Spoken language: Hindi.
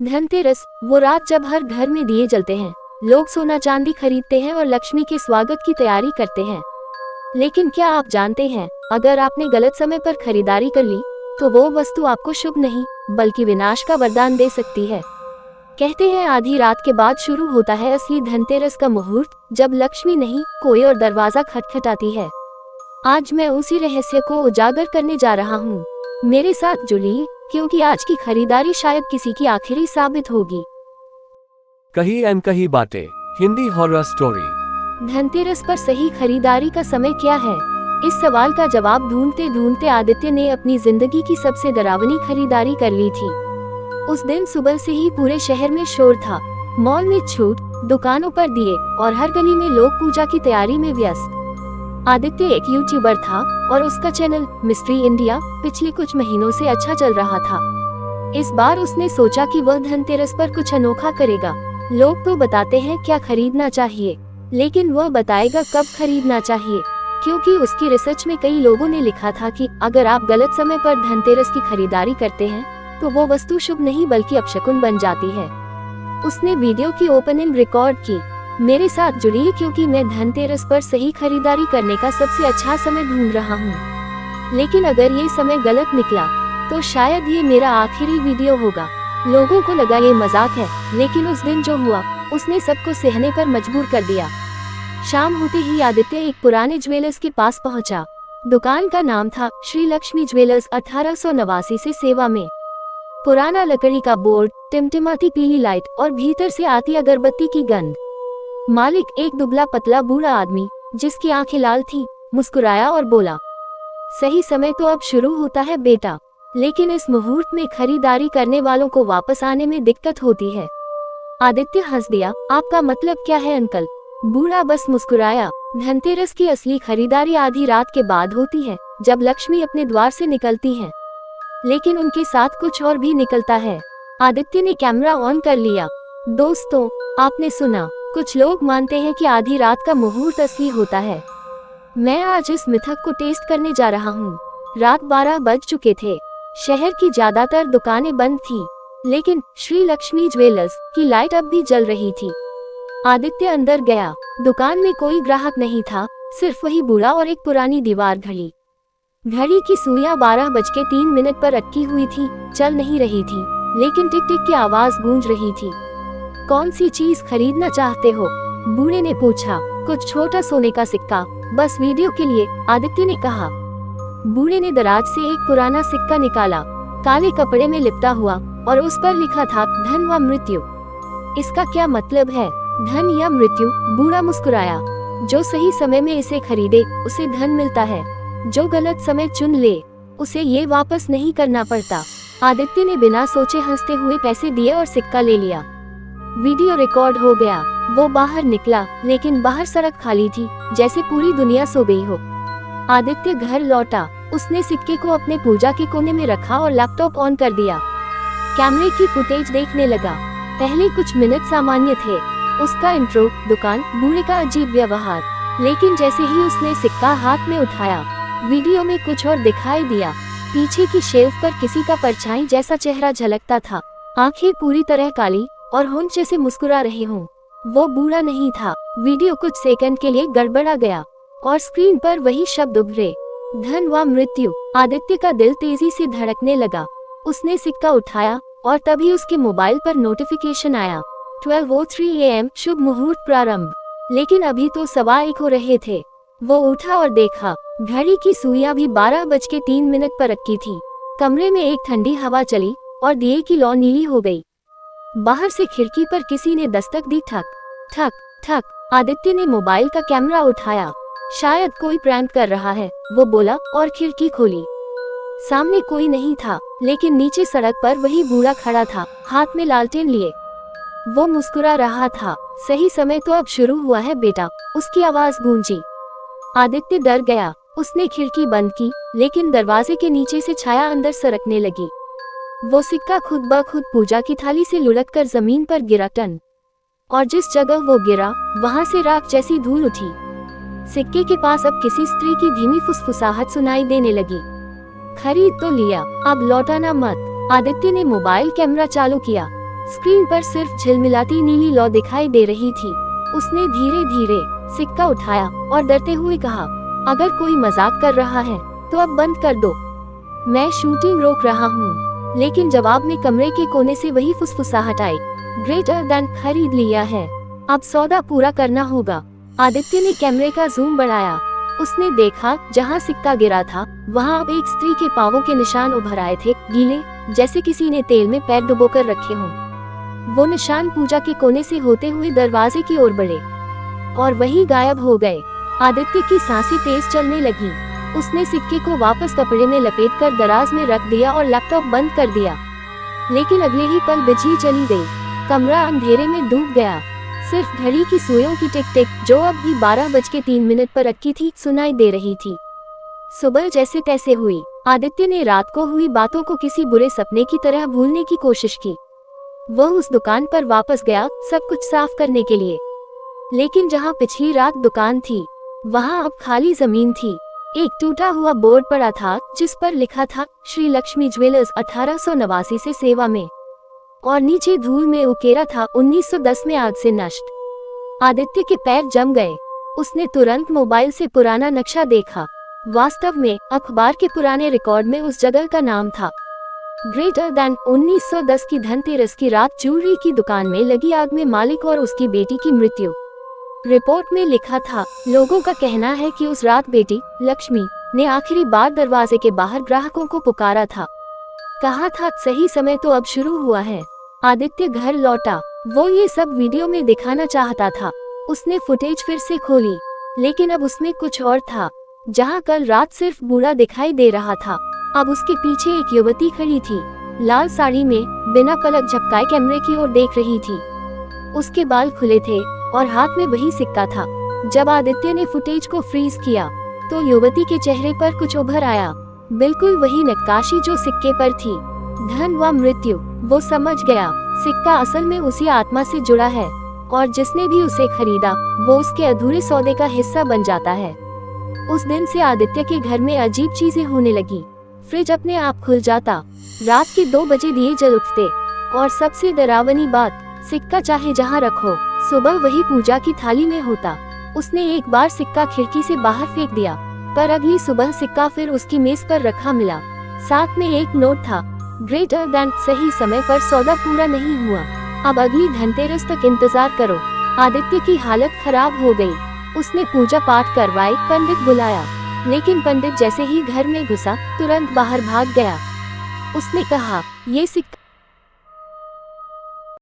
धनतेरस वो रात जब हर घर में दिए जलते हैं, लोग सोना चांदी खरीदते हैं और लक्ष्मी के स्वागत की तैयारी करते हैं। लेकिन क्या आप जानते हैं, अगर आपने गलत समय पर खरीदारी कर ली तो वो वस्तु आपको शुभ नहीं बल्कि विनाश का वरदान दे सकती है। कहते हैं आधी रात के बाद शुरू होता है असली धनतेरस का मुहूर्त, जब लक्ष्मी नहीं कोई और दरवाजा खटखटाती है। आज मैं उसी रहस्य को उजागर करने जा रहा हूँ। मेरे साथ जुड़िए, क्योंकि आज की खरीदारी शायद किसी की आखिरी साबित होगी। कही अनकही बातें, हिंदी हॉरर स्टोरी। धनतेरस पर सही खरीदारी का समय क्या है? इस सवाल का जवाब ढूंढते ढूंढते आदित्य ने अपनी जिंदगी की सबसे डरावनी खरीदारी कर ली थी। उस दिन सुबह से ही पूरे शहर में शोर था। मॉल में छूट, दुकानों पर दिए और हर गली में लोग पूजा की तैयारी में व्यस्त। आदित्य एक यूट्यूबर था और उसका चैनल मिस्ट्री इंडिया पिछले कुछ महीनों से अच्छा चल रहा था। इस बार उसने सोचा कि वह धनतेरस पर कुछ अनोखा करेगा। लोग तो बताते हैं क्या खरीदना चाहिए, लेकिन वह बताएगा कब खरीदना चाहिए, क्योंकि उसकी रिसर्च में कई लोगों ने लिखा था कि अगर आप गलत समय पर धनतेरस की खरीदारी करते हैं तो वो वस्तु शुभ नहीं बल्कि अपशकुन बन जाती है। उसने वीडियो की ओपनिंग रिकॉर्ड की। मेरे साथ जुड़िए, क्योंकि मैं धनतेरस पर सही खरीदारी करने का सबसे अच्छा समय ढूंढ रहा हूँ। लेकिन अगर ये समय गलत निकला तो शायद ये मेरा आखिरी वीडियो होगा। लोगों को लगा ये मजाक है, लेकिन उस दिन जो हुआ उसने सबको सहने पर मजबूर कर दिया। शाम होते ही आदित्य एक पुराने ज्वेलर्स के पास पहुंचा। दुकान का नाम था श्री लक्ष्मी ज्वेलर्स, 1889 से सेवा में। पुराना लकड़ी का बोर्ड, टिमटिमाती पीली लाइट और भीतर से आती अगरबत्ती की गंध। मालिक, एक दुबला पतला बूढ़ा आदमी जिसकी आंखें लाल थी, मुस्कुराया और बोला, सही समय तो अब शुरू होता है बेटा, लेकिन इस मुहूर्त में खरीदारी करने वालों को वापस आने में दिक्कत होती है। आदित्य हंस दिया। आपका मतलब क्या है अंकल? बूढ़ा बस मुस्कुराया। धनतेरस की असली खरीदारी आधी रात के बाद होती है, जब लक्ष्मी अपने द्वार से निकलती है, लेकिन उनके साथ कुछ और भी निकलता है। आदित्य ने कैमरा ऑन कर लिया। दोस्तों, आपने सुना, कुछ लोग मानते हैं कि आधी रात का मुहूर्त असली होता है। मैं आज इस मिथक को टेस्ट करने जा रहा हूँ। रात 12 बज चुके थे। शहर की ज्यादातर दुकानें बंद थी, लेकिन श्री लक्ष्मी ज्वेलर्स की लाइट अब भी जल रही थी। आदित्य अंदर गया। दुकान में कोई ग्राहक नहीं था, सिर्फ वही बूढ़ा और एक पुरानी दीवार घड़ी। घड़ी की सुइयां 12:03 पर अटकी हुई थी, चल नहीं रही थी, लेकिन टिक टिक की आवाज गूंज रही थी। कौन सी चीज खरीदना चाहते हो? बूढ़े ने पूछा। कुछ छोटा सोने का सिक्का, बस वीडियो के लिए, आदित्य ने कहा। बूढ़े ने दराज से एक पुराना सिक्का निकाला, काले कपड़े में लिपटा हुआ, और उस पर लिखा था धन व मृत्यु। इसका क्या मतलब है? धन या मृत्यु? बूढ़ा मुस्कुराया। जो सही समय में इसे खरीदे उसे धन मिलता है, जो गलत समय चुन ले उसे ये वापस नहीं करना पड़ता। आदित्य ने बिना सोचे हंसते हुए पैसे दिए और सिक्का ले लिया। वीडियो रिकॉर्ड हो गया। वो बाहर निकला, लेकिन बाहर सड़क खाली थी, जैसे पूरी दुनिया सो गई हो। आदित्य घर लौटा। उसने सिक्के को अपने पूजा के कोने में रखा और लैपटॉप ऑन कर दिया। कैमरे की फुटेज देखने लगा। पहले कुछ मिनट सामान्य थे, उसका इंट्रो, दुकान, बूढ़े का अजीब व्यवहार। लेकिन जैसे ही उसने सिक्का हाथ में उठाया, वीडियो में कुछ और दिखाई दिया। पीछे की शेल्फ पर किसी का परछाई जैसा चेहरा झलकता था, आंखें पूरी तरह काली और होंठ जैसे मुस्कुरा रहे हों। वो बूढ़ा नहीं था। वीडियो कुछ सेकंड के लिए गड़बड़ा गया और स्क्रीन पर वही शब्द उभरे, धन व मृत्यु। आदित्य का दिल तेजी से धड़कने लगा। उसने सिक्का उठाया और तभी उसके मोबाइल पर नोटिफिकेशन आया, 12:03 AM, शुभ मुहूर्त प्रारंभ। लेकिन अभी तो 1:15 हो रहे थे। वो उठा और देखा, घड़ी की सुइयां भी 12:03 पर अटकी थी। कमरे में एक ठंडी हवा चली और दिए की लौ नीली हो गई। बाहर से खिड़की पर किसी ने दस्तक दी। ठक ठक ठक। आदित्य ने मोबाइल का कैमरा उठाया। शायद कोई प्रैंक कर रहा है, वो बोला और खिड़की खोली। सामने कोई नहीं था, लेकिन नीचे सड़क पर वही बूढ़ा खड़ा था, हाथ में लालटेन लिए। वो मुस्कुरा रहा था। सही समय तो अब शुरू हुआ है बेटा, उसकी आवाज गूंजी। आदित्य डर गया। उसने खिड़की बंद की, लेकिन दरवाजे के नीचे से छाया अंदर सरकने लगी। वो सिक्का खुद ब खुद पूजा की थाली से लुढ़ककर जमीन पर गिरा। टन। और जिस जगह वो गिरा, वहां से राख जैसी धूल उठी। सिक्के के पास अब किसी स्त्री की धीमी फुसफुसाहट सुनाई देने लगी, खरीद तो लिया, अब लौटाना मत। आदित्य ने मोबाइल कैमरा चालू किया। स्क्रीन पर सिर्फ झिलमिलाती नीली लौ दिखाई दे रही थी। उसने धीरे धीरे सिक्का उठाया और डरते हुए कहा, अगर कोई मजाक कर रहा है तो अब बंद कर दो, मैं शूटिंग रोक रहा हूँ। लेकिन जवाब में कमरे के कोने से वही फुसफुसाहट आई, ग्रेटर देन खरीद लिया है, अब सौदा पूरा करना होगा। आदित्य ने कैमरे का जूम बढ़ाया। उसने देखा जहाँ सिक्का गिरा था वहाँ अब एक स्त्री के पांवों के निशान उभर आए थे, गीले, जैसे किसी ने तेल में पैर डुबोकर रखे हों। वो निशान पूजा के कोने से होते हुए दरवाजे की ओर बढ़े और वही गायब हो गए। आदित्य की सांसें तेज चलने लगी। उसने सिक्के को वापस कपड़े में लपेटकर दराज में रख दिया और लैपटॉप बंद कर दिया। लेकिन अगले ही पल बिजली चली गई। कमरा अंधेरे में डूब गया। सिर्फ घड़ी की सुइयों की टिक टिक, जो अब भी 12:03 पर अटकी थी, सुनाई दे रही थी। सुबह जैसे तैसे हुई। आदित्य ने रात को हुई बातों को किसी बुरे सपने की तरह भूलने की कोशिश की। वह उस दुकान पर वापस गया, सब कुछ साफ करने के लिए। लेकिन जहां पिछली रात दुकान थी वहां अब खाली जमीन थी। एक टूटा हुआ बोर्ड पड़ा था जिस पर लिखा था, श्री लक्ष्मी ज्वेलर्स 1889 से सेवा में, और नीचे धूल में उकेरा था, 1910 में आग से नष्ट। आदित्य के पैर जम गए। उसने तुरंत मोबाइल से पुराना नक्शा देखा। वास्तव में अखबार के पुराने रिकॉर्ड में उस जगह का नाम था। ग्रेटर देन 1910 की धनतेरस की रात ज्वेलरी की दुकान में लगी आग में मालिक और उसकी बेटी की मृत्यु। रिपोर्ट में लिखा था, लोगों का कहना है कि उस रात बेटी लक्ष्मी ने आखिरी बार दरवाजे के बाहर ग्राहकों को पुकारा था। कहा था, सही समय तो अब शुरू हुआ है। आदित्य घर लौटा। वो ये सब वीडियो में दिखाना चाहता था। उसने फुटेज फिर से खोली, लेकिन अब उसमें कुछ और था। जहां कल रात सिर्फ बूढ़ा दिखाई दे रहा था, अब उसके पीछे एक युवती खड़ी थी, लाल साड़ी में, बिना पलक झपकाए कैमरे की ओर देख रही थी। उसके बाल खुले थे और हाथ में वही सिक्का था। जब आदित्य ने फुटेज को फ्रीज किया तो युवती के चेहरे पर कुछ उभर आया, बिल्कुल वही नक्काशी जो सिक्के पर थी। धन व मृत्यु। वो समझ गया, सिक्का असल में उसी आत्मा से जुड़ा है और जिसने भी उसे खरीदा वो उसके अधूरे सौदे का हिस्सा बन जाता है। उस दिन से आदित्य के घर में अजीब चीजें होने लगी। फ्रिज अपने आप खुल जाता, रात के 2 बजे दिए जल उठते, और सबसे डरावनी बात, सिक्का चाहे जहाँ रखो, सुबह वही पूजा की थाली में होता। उसने एक बार सिक्का खिड़की से बाहर फेंक दिया, पर अगली सुबह सिक्का फिर उसकी मेज पर रखा मिला। साथ में एक नोट था, ग्रेटर देन, सही समय पर सौदा पूरा नहीं हुआ, अब अगली धनतेरस तक इंतजार करो। आदित्य की हालत खराब हो गई। उसने पूजा पाठ करवाए, पंडित बुलाया, लेकिन पंडित जैसे ही घर में घुसा तुरंत बाहर भाग गया। उसने कहा, ये सिक्का